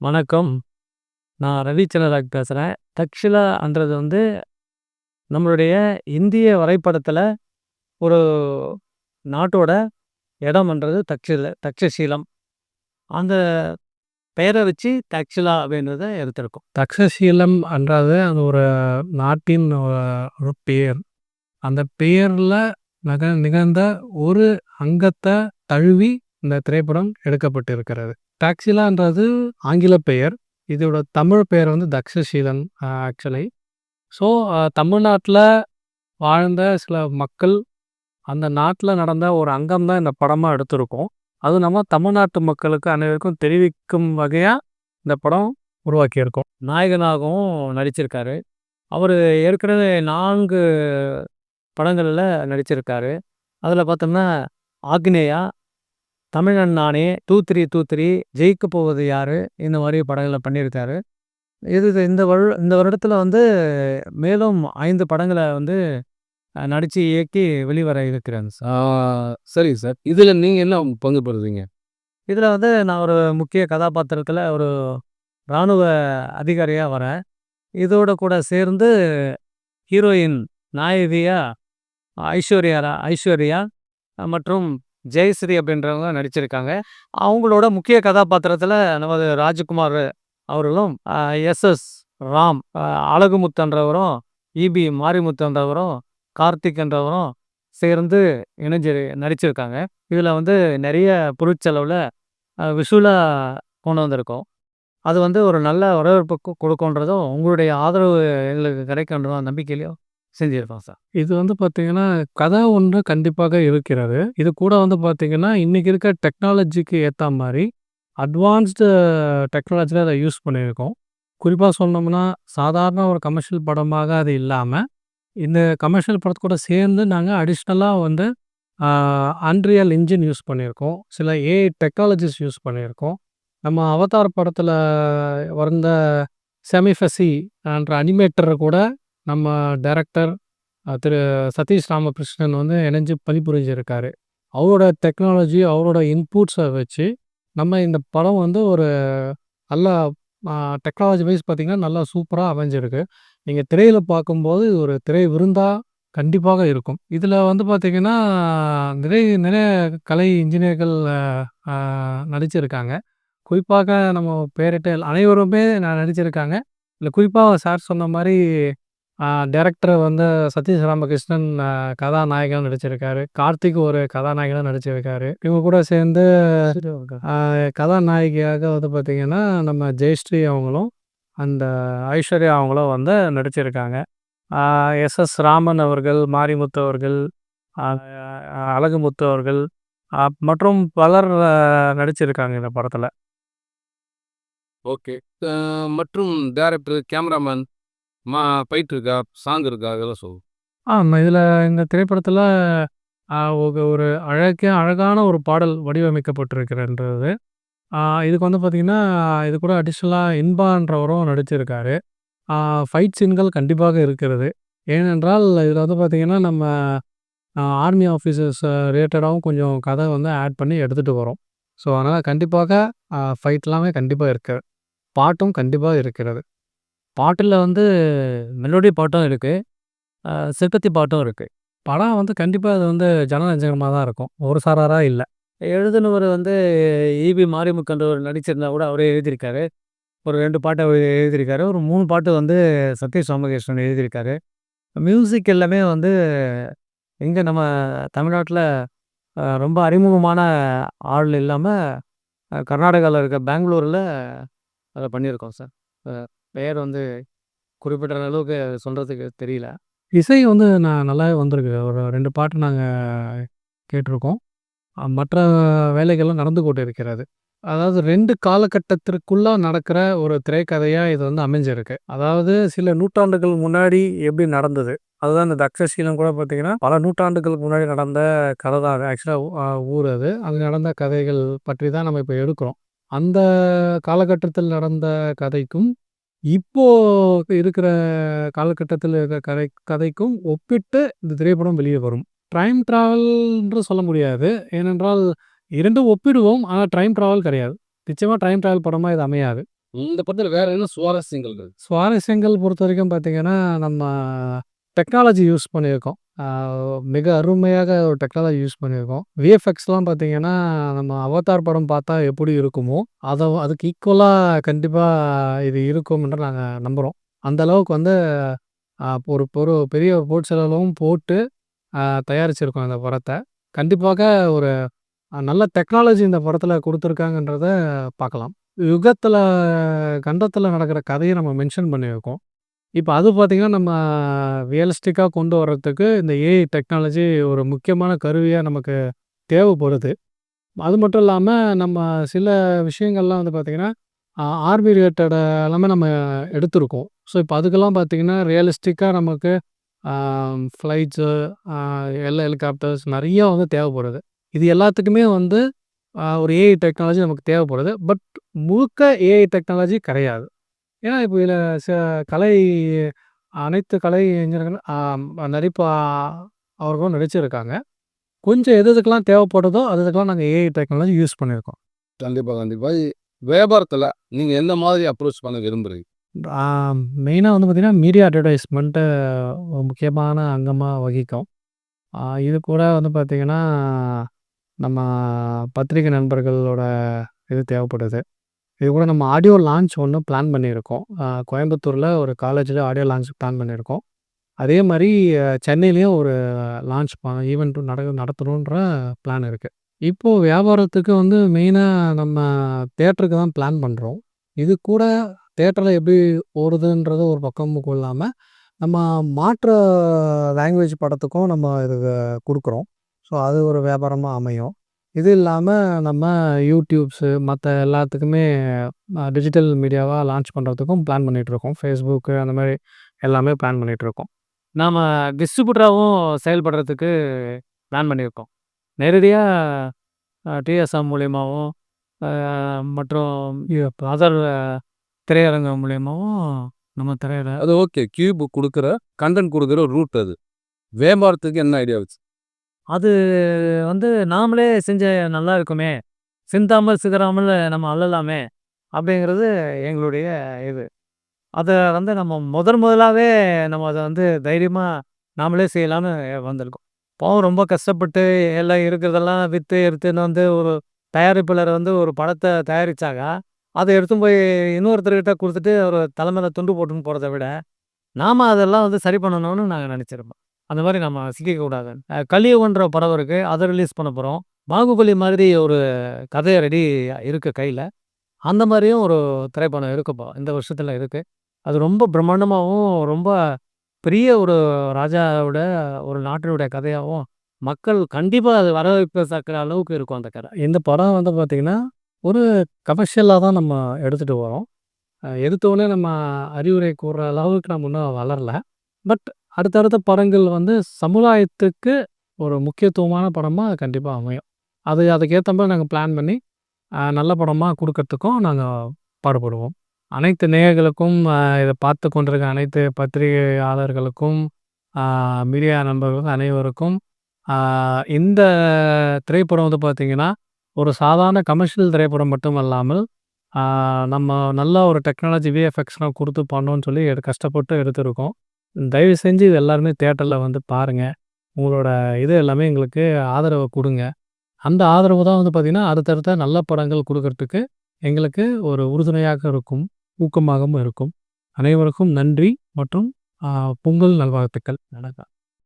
வணக்கம். நான் ரவிச்சந்திரன் பேசுறேன். தக்ஷிலான்றது வந்து நம்மளுடைய இந்திய வரைபடத்துல ஒரு நாட்டோட இடம்ன்றது தக்ஷசீலம். அந்த பெயர வச்சு தக்ஷிலா அப்படின்றத எடுத்திருக்கோம். தக்ஷசீலம் என்றது அது ஒரு நாட்டின் ஒரு பெயர். அந்த பெயர்ல நிகழ்ந்த ஒரு அங்கத்த தழுவி இந்த திரைப்படம் எடுக்கப்பட்டிருக்கிறது. டாக்ஸிலான்றது ஆங்கில பெயர். இதோட தமிழ் பெயர் வந்து தக்ஷசீலன் ஆக்சுவலி. ஸோ தமிழ்நாட்ல வாழ்ந்த சில மக்கள், அந்த நாட்ல நடந்த ஒரு அங்கம் தான் இந்த படமா எடுத்திருக்கோம். அதுவும் நம்ம தமிழ்நாட்டு மக்களுக்கு அனைவருக்கும் தெரிவிக்கும் வகையா இந்த படம் உருவாக்கியிருக்கோம். நாயகனாகவும் நடிச்சிருக்காரு. அவரு ஏற்கனவே 4 படங்கள்ல நடிச்சிருக்காரு. அதுல பார்த்தோம்னா, ஆக்னேயா, தமிழன் நானே, 2323, ஜெயிக்கப் போவது யாரு? இந்த மாரி படங்கள பண்ணியிருக்காரு. இது இந்த வருடத்துல வந்து மேலும் 5 படங்கள வந்து நடிச்சு, இயக்கி வெளிவர இருக்கிறாங்க சார். சரிங்க சார். இதுல நீங்க என்ன பங்கு பெறுறீங்க? இதுல வந்து நான் ஒரு முக்கிய கதாபாத்திரத்துல ஒரு ராணுவ அதிகாரியா வரேன். இதோட கூட சேர்ந்து ஹீரோயின் நாயகியா ஐஸ்வர்யா மற்றும் ஜெயஸ்ரீ அப்படின்றவங்க நடிச்சிருக்காங்க. அவங்களோட முக்கிய கதாபாத்திரத்துல நமது ராஜ்குமார் அவர்களும், எஸ்.எஸ். ராம், அழகுமுத்துன்றவரும், ஈபி மாரிமுத்துன்றவரும், கார்த்திக் என்றவரும் சேர்ந்து இணைஞ்சு நடிச்சிருக்காங்க. இதுல வந்து நெறைய பொருட்செலவுல விஷுவலா கொண்டு வந்திருக்கோம். அது வந்து ஒரு நல்ல வரவேற்பு கொடுக்குன்றதும், உங்களுடைய ஆதரவு எங்களுக்கு கிடைக்குன்ற நம்பிக்கையிலயும் செஞ்சிருக்கோம் சார். இது வந்து பார்த்தீங்கன்னா, கதை ஒன்று கண்டிப்பாக இருக்கிறது. இது கூட வந்து பார்த்தீங்கன்னா, இன்னைக்கு இருக்க டெக்னாலஜிக்கு ஏத்தா மாரி அட்வான்ஸ்டு டெக்னாலஜில அத யூஸ் பண்ணியிருக்கோம். குறிப்பா சொல்லணும்னா, சாதாரண ஒரு கமர்ஷியல் படமாக அது இல்லாம, இந்த கமர்ஷியல் படத்து கூட சேர்ந்து நாங்க அடிஷ்னலா வந்து அன்ரியல் என்ஜின் யூஸ் பண்ணியிருக்கோம். சில ஏஐ டெக்னாலஜிஸ் யூஸ் பண்ணியிருக்கோம். நம்ம அவதார் படத்துல வந்த செமிஃபெசி என்ற அனிமேட்டர கூட நம்ம டைரக்டர் திரு சதீஷ் ராமகிருஷ்ணன் வந்து இணைஞ்சு பணிபுரிஞ்சிருக்காரு. அவரோட டெக்னாலஜி, அவரோட இன்புட்ஸ வச்சு, நம்ம இந்த படம் வந்து ஒரு நல்லா டெக்னாலஜி வைஸ் பார்த்தீங்கன்னா, நல்லா சூப்பரா அமைஞ்சிருக்கு. நீங்க திரையில பார்க்கும்போது இது ஒரு திரை விருந்தா கண்டிப்பாக இருக்கும். இதுல வந்து பார்த்தீங்கன்னா, நிறைய கலை இன்ஜினியர்கள் அ நடிச்சிருக்காங்க. குறிப்பாக நம்ம பெயரிட்ட அனைவருமே நடிச்சிருக்காங்க. இதுல குறிப்பா சார் சொன்ன மாரி டைரக்டர் வந்து சதீஷ் ராமகிருஷ்ணன் கதாநாயகனா நடிச்சிருக்காரு. கார்த்திக் ஒரு கதாநாயகனா நடிச்சிருக்காரு. இவங்க கூட சேர்ந்து கதாநாயகியாக வந்து பார்த்தீங்கன்னா, நம்ம ஜெயஸ்ரீ அவங்களும், அந்த ஐஸ்வர்யா அவங்களும் வந்து நடிச்சிருக்காங்க. எஸ்.எஸ். ராமன் அவர்கள், மாரிமுத்து அவர்கள், அ அழகுமுத்து அவர்கள் மற்றும் பலர் நடிச்சிருக்காங்க இந்த படத்துல. ஓகே. அ மற்றும் டைரக்டர், கேமராமேன், ஃபைட் இருக்கா? சாங் இருக்கா? அதெல்லாம் சொல்லுங்க. இதுல இந்த திரைப்படத்துல ஒரு அழகான ஒரு பாடல் வடிவமைக்கப்பட்டிருக்கிறன்றது. இதுக்கு வந்து பார்த்தீங்கன்னா, இது கூட அடிஷனலா இன்பான்றவரும் நடிச்சிருக்காரு. ஃபைட் சீன்கள் கண்டிப்பாக இருக்கிறது. ஏனென்றால், இதில வந்து பார்த்தீங்கன்னா, நம்ம ஆர்மி ஆஃபீசர்ஸ் ரிலேட்டடாவும் கொஞ்சம் கதை வந்து ஆட் பண்ணி எடுத்துட்டு வரோம். ஸோ, அதனால கண்டிப்பாக ஃபைட் எல்லாமே கண்டிப்பா இருக்கு. பாட்டும் கண்டிப்பா இருக்கிறது. பாட்டுல வந்து மெலோடி பாட்டும் இருக்கு. சிற்பத்தி பாட்டும் இருக்கு. படம் வந்து கண்டிப்பா அது வந்து ஜனரஞ்சகமா தான் இருக்கும். ஒரு சாராரா இல்ல. எழுதினவர் வந்து ஈபி மாரிமுத்துன்றவர் நடிச்சிருந்தா கூட அவரே எழுதியிருக்காரு. ஒரு 2 பாட்டு அவரு எழுதியிருக்காரு. ஒரு 3 பாட்டு வந்து சதீஷ் ராமகிருஷ்ணன் எழுதியிருக்காரு. மியூசிக் எல்லாமே வந்து இங்க நம்ம தமிழ்நாட்ல ரொம்ப அறிமுகமான ஆள் இல்லாம, கர்நாடகால இருக்க பெங்களூர்ல அத பண்ணியிருக்கோம் சார். அ பெயர் வந்து குறிப்பிட்ட அளவுக்கு சொல்றதுக்கு தெரியல. இசை வந்து நல்லாவே வந்திருக்கு. ஒரு 2 பாட்டு நாங்க கேட்டிருக்கோம். மற்ற வேலைகள்லாம் நடந்து கொண்டு இருக்கிறது. அதாவது 2 காலகட்டத்திற்குள்ள நடக்கிற ஒரு திரைக்கதையா இது வந்து அமைஞ்சிருக்கு. அதாவது சில நூற்றாண்டுகள் முன்னாடி எப்படி நடந்தது? அதுதான் இந்த தக்ஷசீலம் கூட பார்த்தீங்கன்னா, பல நூற்றாண்டுகளுக்கு முன்னாடி நடந்த கதை தான் அது. ஆக்சுவலா ஊர் அது. அங்க நடந்த கதைகள் பற்றி தான் நம்ம இப்ப எடுக்கிறோம். அந்த காலகட்டத்தில் நடந்த கதைக்கும், இப்போ இருக்கிற காலகட்டத்தில இருக்கிற கதைக்கும் ஒப்பிட்டு இந்த திரைப்படம் வெளிய வரும். டைம் டிராவல் என்று சொல்ல முடியாது. ஏனென்றால் 2ம் ஒப்பிடுவோம். ஆனா டைம் டிராவல் கிடையாது. நிச்சயமா டைம் டிராவல் படமா இது அமையாது. இந்த படத்துல வேற என்ன சுவாரஸ்யங்கள் இருக்கு? சுவாரஸ்யங்கள் பொறுத்தவரைக்கும் பார்த்தீங்கன்னா, நம்ம டெக்னாலஜி யூஸ் பண்ணியிருக்கோம். மிக அருமையாக ஒரு டெக்னாலஜி யூஸ் பண்ணியிருக்கோம். விஎஃப்எக்ஸ்லாம் பார்த்தீங்கன்னா, நம்ம அவதார் படம் பார்த்தா எப்படி இருக்குமோ, அதுக்கு ஈக்குவலா கண்டிப்பா இது இருக்கும் என்று நாங்க நம்புறோம். அந்த அளவுக்கு வந்து ஒரு ஒரு பெரிய பொருட்செலவும் போட்டு தயாரிச்சிருக்கோம் இந்த படத்த. கண்டிப்பாக ஒரு நல்ல டெக்னாலஜி இந்த படத்துல குடுத்துருக்காங்கன்றத பார்க்கலாம். யுகத்துல கண்டத்துல நடக்கிற கதைய நம்ம மென்ஷன் பண்ணியிருக்கோம். இப்ப அது பார்த்தீங்கன்னா, நம்ம ரியலிஸ்டிக்கா கொண்டு வரதுக்கு இந்த ஏஐ டெக்னாலஜி ஒரு முக்கியமான கருவியா நமக்கு தேவைப்படுது. அது மட்டும் இல்லாம நம்ம சில விஷயங்கள்லாம் வந்து பார்த்தீங்கன்னா, ஆர்மி ரிலேட்டட் எல்லாமே நம்ம எடுத்திருக்கோம். ஸோ, இப்ப அதுக்கெல்லாம் பார்த்தீங்கன்னா, ரியலிஸ்டிக்கா நமக்கு ஃப்ளைட்ஸு, ஹெலிகாப்டர்ஸ் நெறைய வந்து தேவைப்படுது. இது எல்லாத்துக்குமே வந்து ஒரு ஏஐ டெக்னாலஜி நமக்கு தேவைப்படுது. பட் முழுக்க ஏஐ டெக்னாலஜி கிடையாது. ஏன்னா, இப்போ இதில ச கலை அனைத்து கலை இளைஞர்கள் நடிப்பு அவர்களும் நடிச்சிருக்காங்க. கொஞ்சம் எது எதுக்கெல்லாம் தேவைப்படுதோ, அது அதுக்கெல்லாம் நாங்க ஏஐ டெக்னாலஜி யூஸ் பண்ணியிருக்கோம். கண்டிப்பா, கண்டிப்பா. வியாபாரத்துல நீங்க எந்த மாதிரி அப்ரோச் பண்ண விரும்புறீங்க? ஆ மெயினா வந்து பார்த்தீங்கன்னா, மீடியா அட்வர்டைஸ்மென்ட்டு ஒரு முக்கியமான அங்கமா வகிக்கும். இது கூட வந்து பார்த்தீங்கன்னா, நம்ம பத்திரிகை நண்பர்களோட இது தேவைப்படுது. இது கூட நம்ம ஆடியோ லான்ச் ஒண்ணு பிளான் பண்ணியிருக்கோம். கோயம்புத்தூர்ல ஒரு காலேஜ்ல ஆடியோ லான்ச் பிளான் பண்ணியிருக்கோம். அதே மாரி சென்னையிலயும் ஒரு லான்ச் ஈவென்ட் நடத்தணுன்ற பிளான் இருக்கு. இப்போ வியாபாரத்துக்கு வந்து மெயினா நம்ம தியேட்டருக்கு தான் பிளான் பண்றோம். இது கூட தியேட்டர்ல எப்படி ஓடுதுன்றது ஒரு பக்கம் கொள்ளாம, நம்ம மாற்று லாங்குவேஜ் படத்துக்கும் நம்ம இது குடுக்குறோம். ஸோ, அது ஒரு வியாபாரமா அமையும். இது இல்லாம நம்ம யூடியூப்ஸு மத்த எல்லாத்துக்குமே டிஜிட்டல் மீடியாவா லான்ச் பண்றதுக்கும் பிளான் பண்ணிட்டுருக்கோம். Facebook அந்த மாரி எல்லாமே பிளான் பண்ணிட்டுருக்கோம். நாம டிஸ்ட்ரிபியூட்டராவும் செயல்படுறதுக்கு பிளான் பண்ணியிருக்கோம். நேரடியா டிஎஸ்எம் மூலியமாவும், அ மற்றும் அதர் திரையரங்கம் மூலியமாவும் நம்ம திரையில அது ஓகே. கியூப் குடுக்குற கன்டென்ட் குடுக்குற ரூட் அது. வியாபாரத்துக்கு என்ன ஐடியா வச்சு? அது வந்து நாமளே செஞ்சா நல்லா இருக்குமே! சிந்தாமல் சிதறாமல் நம்ம அள்ளலாமே! அப்படிங்கிறது எங்களுடைய இது. அத வந்து நம்ம முதலாவே நம்ம அத வந்து தைரியமா நாமளே செய்யலான்னு வந்திருக்கோம். பாவம் ரொம்ப கஷ்டப்பட்டு எல்லாம் இருக்கிறதெல்லாம் வித்து எடுத்துன்னு வந்து ஒரு தயாரிப்பாளர் வந்து ஒரு படத்த தயாரிச்சாங்க. அத எடுத்துன்னு போய் இன்னொருத்தர்கிட்ட குடுத்துட்டு ஒரு தல மேல துண்டு போட்டுன்னு போறத விட, நாம அதெல்லாம் வந்து சரி பண்ணணும்னு நாங்க நெனச்சிருப்போம். அந்த மாரி நம்ம சிக்கிக்கக்கூடாது. கலியுகன்ற படம் இருக்கு. அத ரிலீஸ் பண்ண போறோம். பாகுபலி மாதிரி ஒரு கதை ரெடி இருக்கு கையில. அந்த மாரியும் ஒரு திரைப்படம் இருக்குப்பா. இந்த வருஷத்துல இருக்கு. அது ரொம்ப பிரம்மாண்டமாவும், ரொம்ப பெரிய ஒரு ராஜாவோட ஒரு நாட்டினுடைய கதையாவும், மக்கள் கண்டிப்பா அது வரவேற்கத்தக்க அளவுக்கு இருக்கும் அந்த கதை. இந்த படம் வந்து பார்த்தீங்கன்னா, ஒரு கமர்ஷியலா தான் நம்ம எடுத்துட்டு வரோம். எடுத்தோனே நம்ம அறிவுரை கூற அளவுக்கு நம்ம இன்னும் வளரல. பட் அடுத்தடுத்த படங்கள் வந்து சமுதாயத்துக்கு ஒரு முக்கியத்துவமான படமா கண்டிப்பா அமையும். அதுக்கேத்த மாரி நாங்க பிளான் பண்ணி, நல்ல படமா குடுக்கறதுக்கும் நாங்க பாடுபடுவோம். அனைத்து நேயர்களுக்கும், இத பார்த்து கொண்டிருக்க அனைத்து பத்திரிகையாளர்களுக்கும், ஆ மீடியா நண்பர்களுக்கும் அனைவருக்கும், ஆ இந்த திரைப்படம் வந்து பார்த்தீங்கன்னா, ஒரு சாதாரண கமர்ஷியல் திரைப்படம் மட்டும் அல்லாமல், ஆ நம்ம நல்ல ஒரு டெக்னாலஜி விஎஃப்எக்ஸ்லாம் குடுத்து பண்ணோம்னு சொல்லி கஷ்டப்பட்டு எடுத்திருக்கோம். தயவு செஞ்சு இது எல்லாருமே தியேட்டர்ல வந்து பாருங்க. உங்களோட இது எல்லாமே எங்களுக்கு ஆதரவ குடுங்க. அந்த ஆதரவு தான் வந்து பார்த்தீங்கன்னா, அடுத்தடுத்த நல்ல படங்கள் குடுக்கறதுக்கு எங்களுக்கு ஒரு உறுதுணையாக இருக்கும். ஊக்கமாகவும் இருக்கும். அனைவருக்கும் நன்றி மற்றும் பொங்கல் நல்வாழ்த்துக்கள். வணக்கம்.